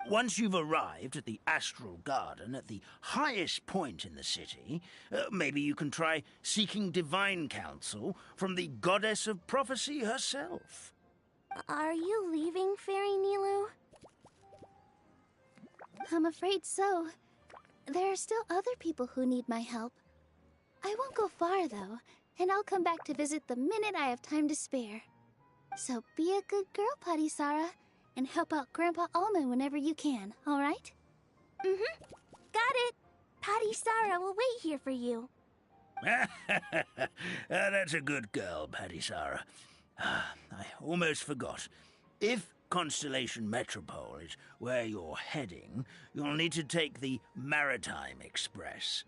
Once you've arrived at the Astral Garden at the highest point in the city, maybe you can try seeking divine counsel from the goddess of prophecy herself. Are you leaving, Fairy Nilu? I'm afraid so. There are still other people who need my help. I won't go far, though, and I'll come back to visit the minute I have time to spare. So be a good girl, Patisara, and help out Grandpa Almond whenever you can, all right? Mm-hmm. Got it. Patisara will wait here for you. That's a good girl, Patisara. I almost forgot. If Constellation Metropole is where you're heading, you'll need to take the Maritime Express.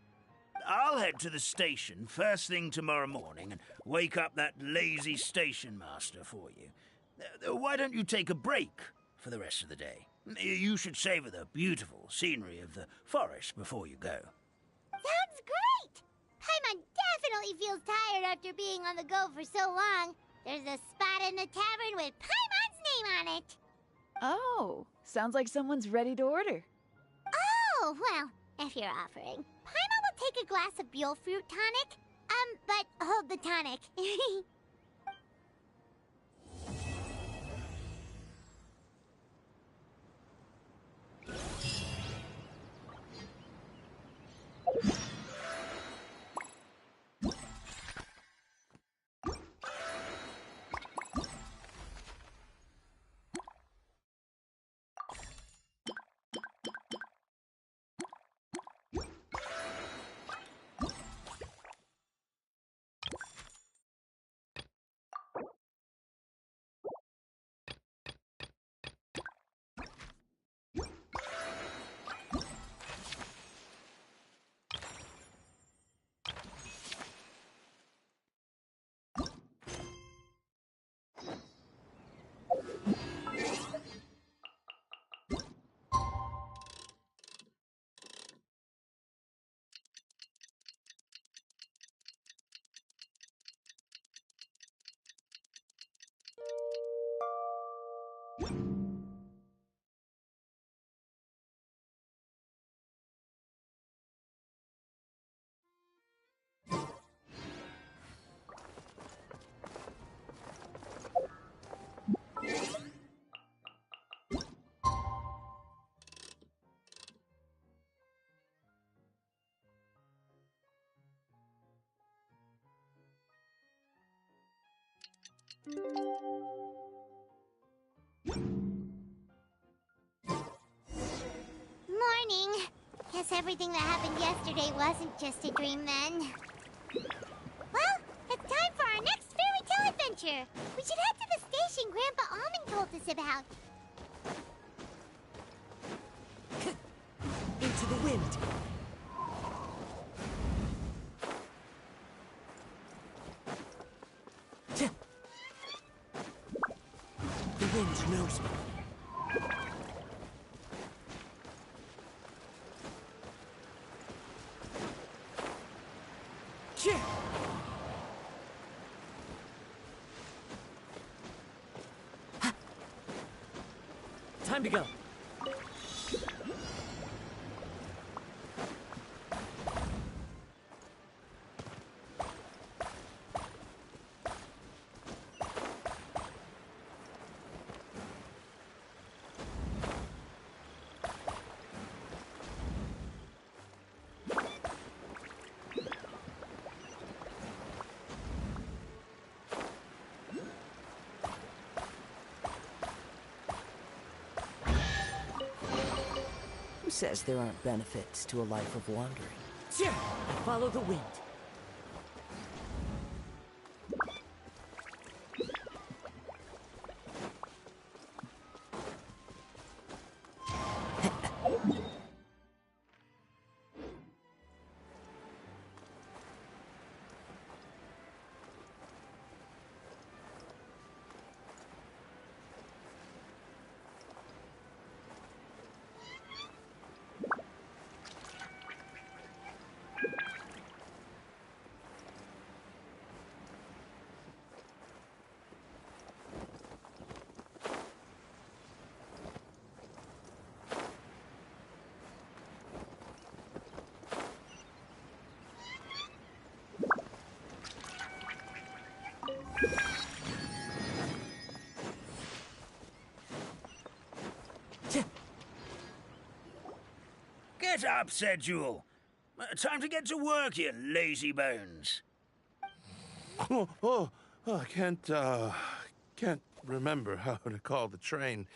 I'll head to the station first thing tomorrow morning and wake up that lazy station master for you. Why don't you take a break for the rest of the day? You should savor the beautiful scenery of the forest before you go. Sounds great! Paimon definitely feels tired after being on the go for so long. There's a spot in the tavern with Paimon's name on it. Oh, sounds like someone's ready to order. Oh, well, if you're offering. Paimon will take a glass of Buell fruit tonic. But hold the tonic. Morning. Guess everything that happened yesterday wasn't just a dream then. Well, it's time for our next fairy tale adventure. We should head to the station Grandpa Almond told us about. Into the wind. The wind knows me. Time to go. says there aren't benefits to a life of wandering? Follow the wind. Get up, Sedule. Time to get to work, you lazy bones. I can't remember how to call the train.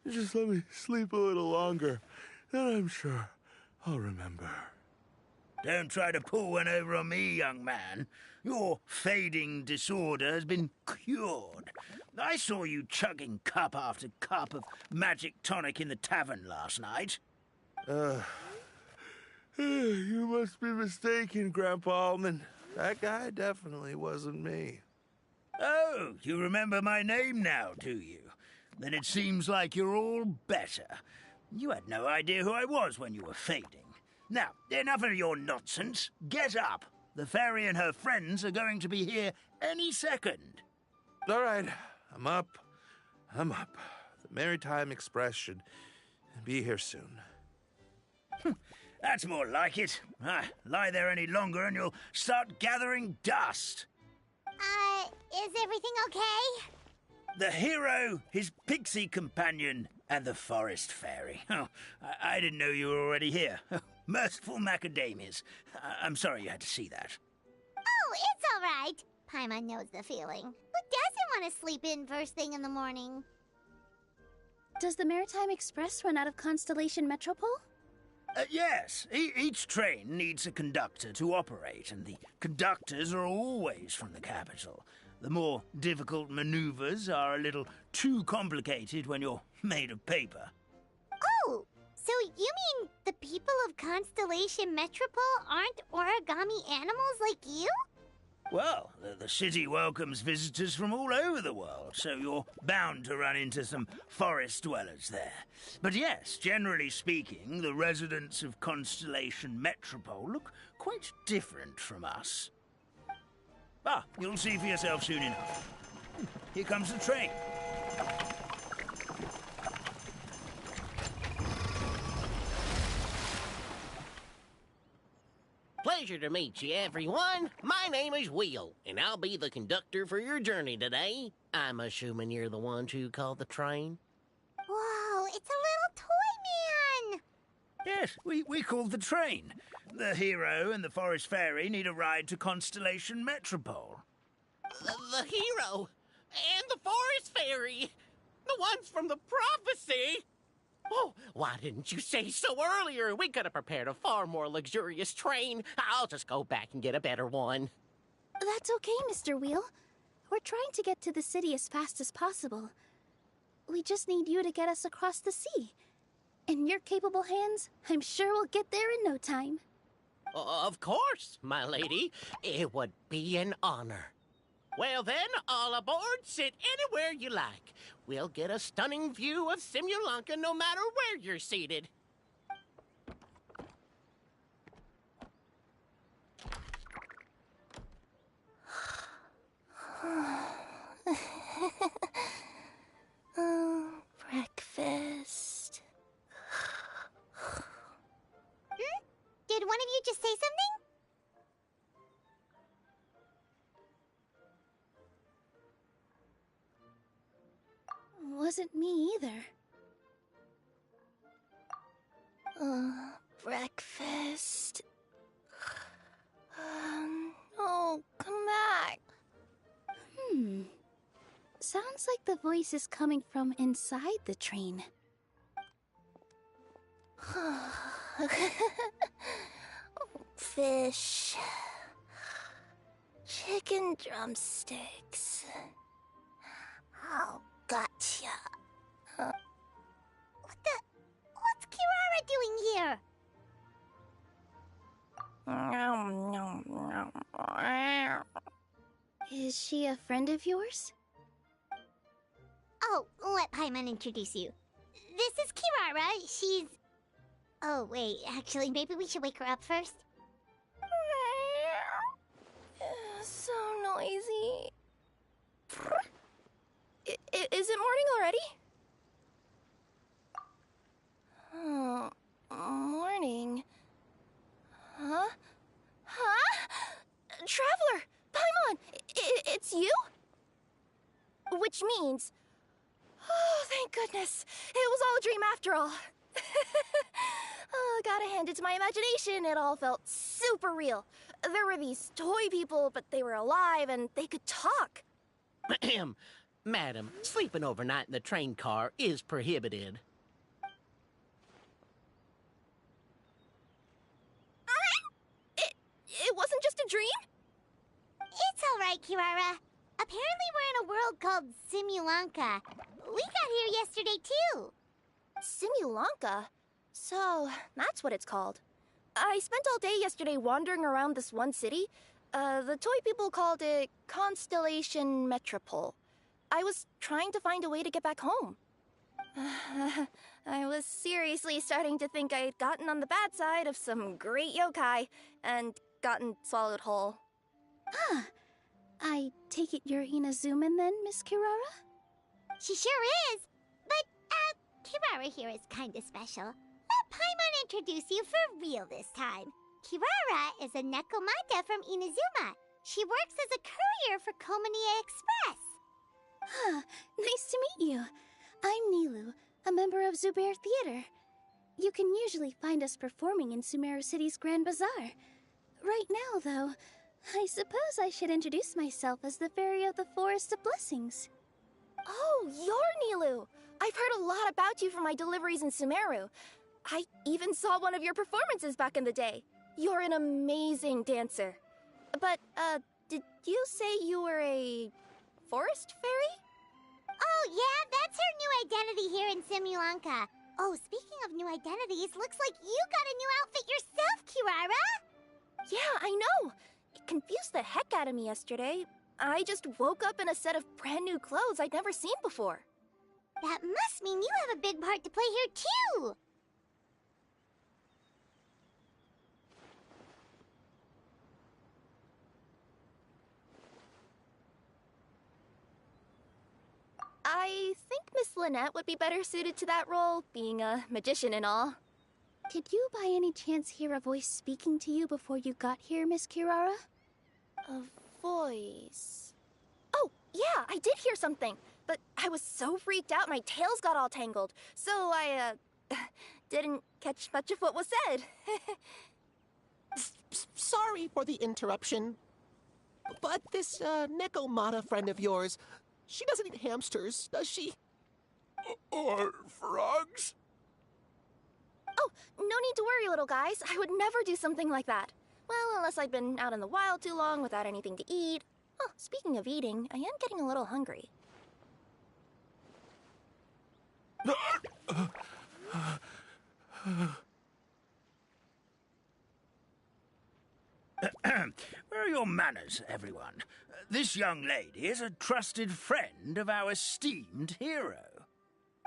Just let me sleep a little longer, then I'm sure I'll remember. Don't try to pull one over on me, young man. Your fading disorder has been cured. I saw you chugging cup after cup of magic tonic in the tavern last night. You must be mistaken, Grandpa Allman. That guy definitely wasn't me. Oh, you remember my name now, do you? Then it seems like you're all better. You had no idea who I was when you were fading. Now, enough of your nonsense. Get up. The fairy and her friends are going to be here any second. All right, I'm up. The Maritime Express should be here soon. That's more like it. Lie there any longer and you'll start gathering dust. Is everything okay? The hero, his pixie companion, and the forest fairy. Oh, I didn't know you were already here. Merciful macadamias. I'm sorry you had to see that. Oh, it's all right. Paimon knows the feeling. Who doesn't want to sleep in first thing in the morning? Does the Maritime Express run out of Constellation Metropole? Yes. Each train needs a conductor to operate, and the conductors are always from the capital. The more difficult maneuvers are a little too complicated when you're made of paper. Oh, so you mean the people of Constellation Metropole aren't origami animals like you? Well, the city welcomes visitors from all over the world, so you're bound to run into some forest dwellers there. But yes, generally speaking, the residents of Constellation Metropole look quite different from us. You'll see for yourself soon enough. Here comes the train. Pleasure to meet you, everyone. My name is Will, and I'll be the conductor for your journey today. I'm assuming you're the ones who called the train? Whoa, it's a little toy man! Yes, we called the train. The hero and the forest fairy need a ride to Constellation Metropole. The hero and the forest fairy, the ones from the prophecy. Oh, why didn't you say so earlier? We could have prepared a far more luxurious train. I'll just go back and get a better one. That's okay, Mr. Wheel. We're trying to get to the city as fast as possible. We just need you to get us across the sea. In your capable hands, I'm sure we'll get there in no time. Of course, my lady. It would be an honor. Well then, all aboard, sit anywhere you like. We'll get a stunning view of Simulanka no matter where you're seated. Breakfast. Did one of you just say something? Wasn't me either. Breakfast. Oh, come back. Sounds like the voice is coming from inside the train. Fish. Chicken drumsticks. Oh, gotcha. What's Kirara doing here? Is she a friend of yours? Oh, let Paimon introduce you. This is Kirara. She's... Oh, wait, actually, maybe we should wake her up first. So noisy. Is it morning already? Oh, morning. Huh? Traveler! Paimon! It's you? Which means... Oh, thank goodness. It was all a dream after all. Oh, gotta hand it to my imagination. It all felt super real. There were these toy people, but they were alive and they could talk. Madam, sleeping overnight in the train car is prohibited. It wasn't just a dream? It's all right, Kirara. Apparently we're in a world called Simulanka. We got here yesterday, too. Simulanka? So, that's what it's called. I spent all day yesterday wandering around this one city. The toy people called it Constellation Metropole. I was trying to find a way to get back home. I was seriously starting to think I had gotten on the bad side of some great yokai and gotten swallowed whole. I take it you're Inazuman then, Miss Kirara? She sure is. But, Kirara here is kinda special. Let Paimon introduce you for real this time. Kirara is a Nekomata from Inazuma. She works as a courier for Komanie Express. Nice to meet you. I'm Nilu, a member of Zubair Theater. You can usually find us performing in Sumeru City's Grand Bazaar. Right now, though, I suppose I should introduce myself as the Fairy of the Forest of Blessings. Oh, you're Nilu! I've heard a lot about you from my deliveries in Sumeru. I even saw one of your performances back in the day. You're an amazing dancer. But, did you say you were a forest fairy? Oh, yeah, that's her new identity here in Simulanka. Oh, speaking of new identities, looks like you got a new outfit yourself, Kirara! Yeah, I know! It confused the heck out of me yesterday. I just woke up in a set of brand new clothes I'd never seen before. That must mean you have a big part to play here, too! I think Miss Lynette would be better suited to that role, being a magician and all. Did you by any chance hear a voice speaking to you before you got here, Miss Kirara? A voice... Oh, yeah, I did hear something. But I was so freaked out my tails got all tangled. So I, didn't catch much of what was said. Sorry for the interruption. But this, Nekomata friend of yours, she doesn't eat hamsters, does she? Or frogs? Oh, no need to worry, little guys. I would never do something like that. Well, unless I'd been out in the wild too long without anything to eat. Oh, speaking of eating, I am getting a little hungry. Where are your manners, everyone? This young lady is a trusted friend of our esteemed hero.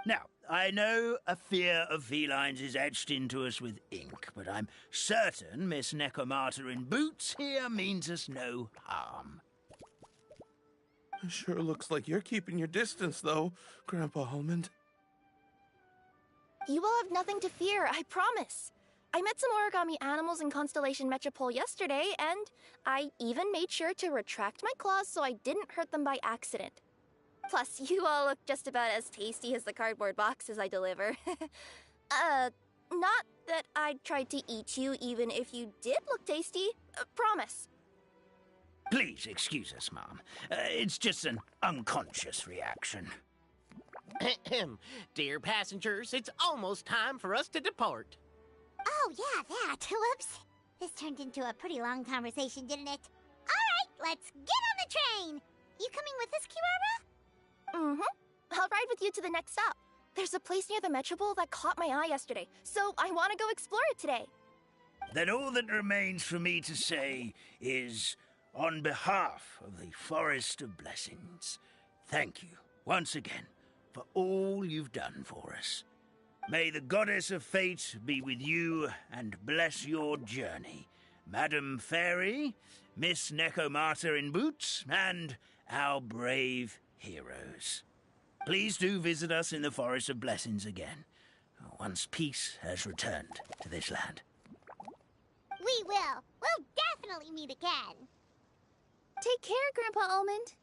Now, I know a fear of felines is etched into us with ink, but I'm certain Miss Nekomata in boots here means us no harm. Sure looks like you're keeping your distance, though, Grandpa Almond. You will have nothing to fear, I promise. I met some origami animals in Constellation Metropole yesterday, and I even made sure to retract my claws so I didn't hurt them by accident. Plus, you all look just about as tasty as the cardboard boxes I deliver. Not that I'd try to eat you even if you did look tasty. Promise. Please excuse us, Mom. It's just an unconscious reaction. Dear passengers, it's almost time for us to depart. Oh, yeah, that. Whoops. This turned into a pretty long conversation, didn't it? All right, let's get on the train. You coming with us, Kirara? Mm-hmm. I'll ride with you to the next stop. There's a place near the Metro Bowl that caught my eye yesterday, so I want to go explore it today. Then all that remains for me to say is, on behalf of the Forest of Blessings, thank you once again for all you've done for us. May the Goddess of Fate be with you and bless your journey, Madam Fairy, Miss Necomata in boots, and our brave heroes. Please do visit us in the Forest of Blessings again, once peace has returned to this land. We will. We'll definitely meet again. Take care, Grandpa Almond.